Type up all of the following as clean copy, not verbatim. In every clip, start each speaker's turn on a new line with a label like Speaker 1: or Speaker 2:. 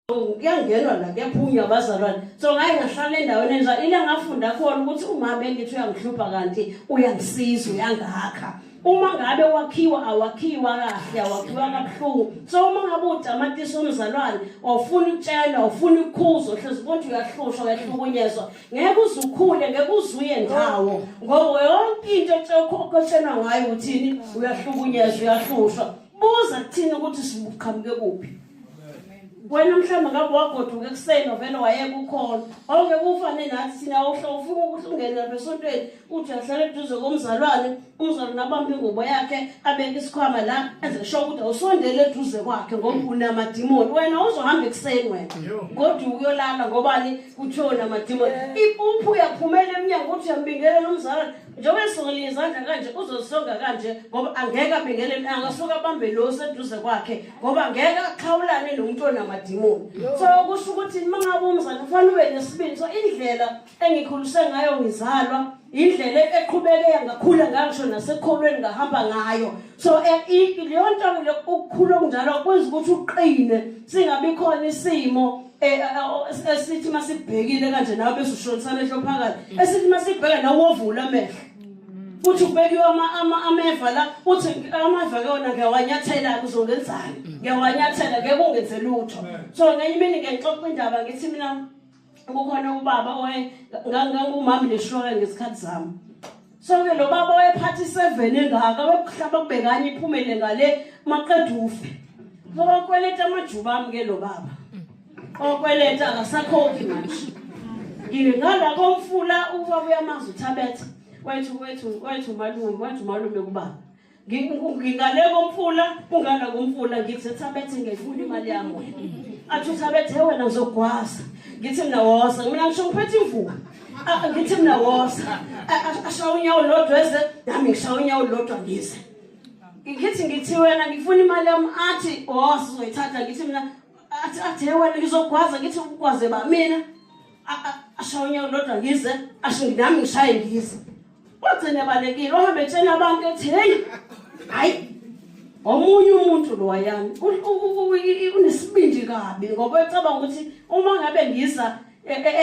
Speaker 1: Kuyangenwa la kuyaphunywa abazalwane so ngaye ngahlala endaweni enjalo ile ngafunda khona ukuthi uma bengithi uyangihlupha kanti uyangisiza uyangakha uma ngabe wakhiwa awakhiwa kahle awakhiwa kabuhlungu so uma ngabe utamatisi umzalwane awufuna ukutshela awufuna ukukhuza hlezi konke uyahlushwa uyahlukunyezwa ngeke uzukhule ngeke uzuye ndawo ngoba yonke into ekhokhoshenwa ngayo uthini uyahlukunyezwa uyahlushwa buza kuthini ukuthi sibuqhamuke kuphi wena mhlawumbe ngabe wagoduka ekuseni vele wayeka ukhona awuke kufane nathi sina ufuna ukuthi ungene lapha esontweni uthi ahlale eduze komzalwane umzalwane abambe ingubo yakhe abeke isikhwama la ezesho ukuthi awusondele eduze kwakhe ngoba unamadimoni wena uzohamba ekuseni wena kodwa uyolala ngobani kuthiwa unamadimoni ipuphu uyaphumela eminyango uthi uyambingelela umzalwane njengoba esongela izandla kanje uzosonga kanje ngoba angeke abingelele angasuka abambe lo seduze kwakhe ngoba angeke aqhawulane nomuntu onamadimoni so kusho ukuthi mangabe umzalwane kufanele ube nesibindi so indlela engikhulise ngayo ngizalwa indlela eqhubeke yangakhula ngisho nasekholweni ngahamba ngayo so leyo nto ukukhula okunjalo kwenza ukuthi uqine singabi khona isimo esithi masibhekile kanje nawe bese ushonisa amehlo phakathi esithi masibheka nawe wovula amehlo uthi ubekiwe ameva la uthi ameva kona ngiyawanyathela kuzongenzani ngiyawanyathela ngeke ungenze lutho so ngenye imini ngixoxa indaba ngithi mina kukhona ubaba ngangumama neshloka ngesikhathi zami so ke lo baba wayephathi 7 engaka wekuhlaba kubekanye iphumele ngale maqeda ufe ngoba kweleta amajuba ami ke lo baba okweleta akasakhokhi manje ngingala komfula ubaba uyamazi uthabethe wethu malume kubaba ngingale komfula ungana komfula ngithi thabethe ngifuna imali yami wena athi uthabethe wena ngizogwasa ngithi mina wosa mina ngisho ngiphethe imvuka ngithi mina wosa ashawa unyawo lodwa eze nami ngishawa unyawo lodwa ngize ngithi wena ngifuna imali yami athi wosa uzoyithatha ngithi mina athi wena ngizogwaza ngithi ukwaze ba mina ashawa unyawo lodwa ngize asho nami ngishaye ngize wathene balekile ohambe etshela abantu ethi hey hayi omunye umuntu lo wayami unesibindi kabi ngoba ecabanga ukuthi uma ngabe ngisa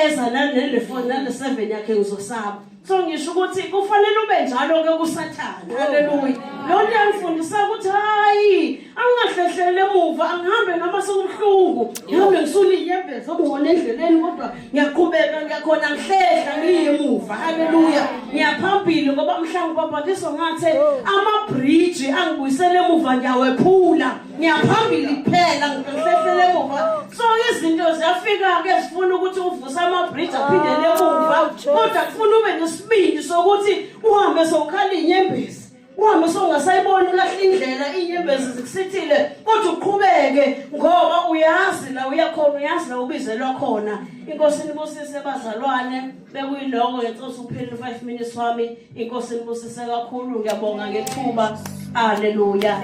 Speaker 1: eza nale phone nale 7 yakhe ngizosaba so ngisho ukuthi kufanele ube njalo ke kusathana haleluya lo nto yangifundisa ukuthi hayi angahlehlele emuva angihambe noma sekubuhlungu ngihambe ngisule inyembezi obona endleleni kodwa ngiyaqhubeka ngiyakhona ngihlehla ngiyemuva haleluya ngiyaphambili ngoba mhlawumbe babhaliso ngathi ama bridge angibuyisele emuva ngiyawephula ngiyaphambili kuphela ngihlehlele emuva so izinto ziyafika ke sifuna ukuthi uvuse ama bridge aphindele emuva kodwa kufuna ube nesibindi sokuthi uhambe sokhala inyembezi uhambe songasayiboni kahle indlela inyembezi zikusithile kodwa uqhubeke ngoba uyazi la uyakhona uyazi la ubizelwa khona inkosi nibusise bazalwane bekuyiloko ngenhloso uphele 5 minutes wami inkosi nibusise kakhulu ngiyabonga ngethuba haleluya.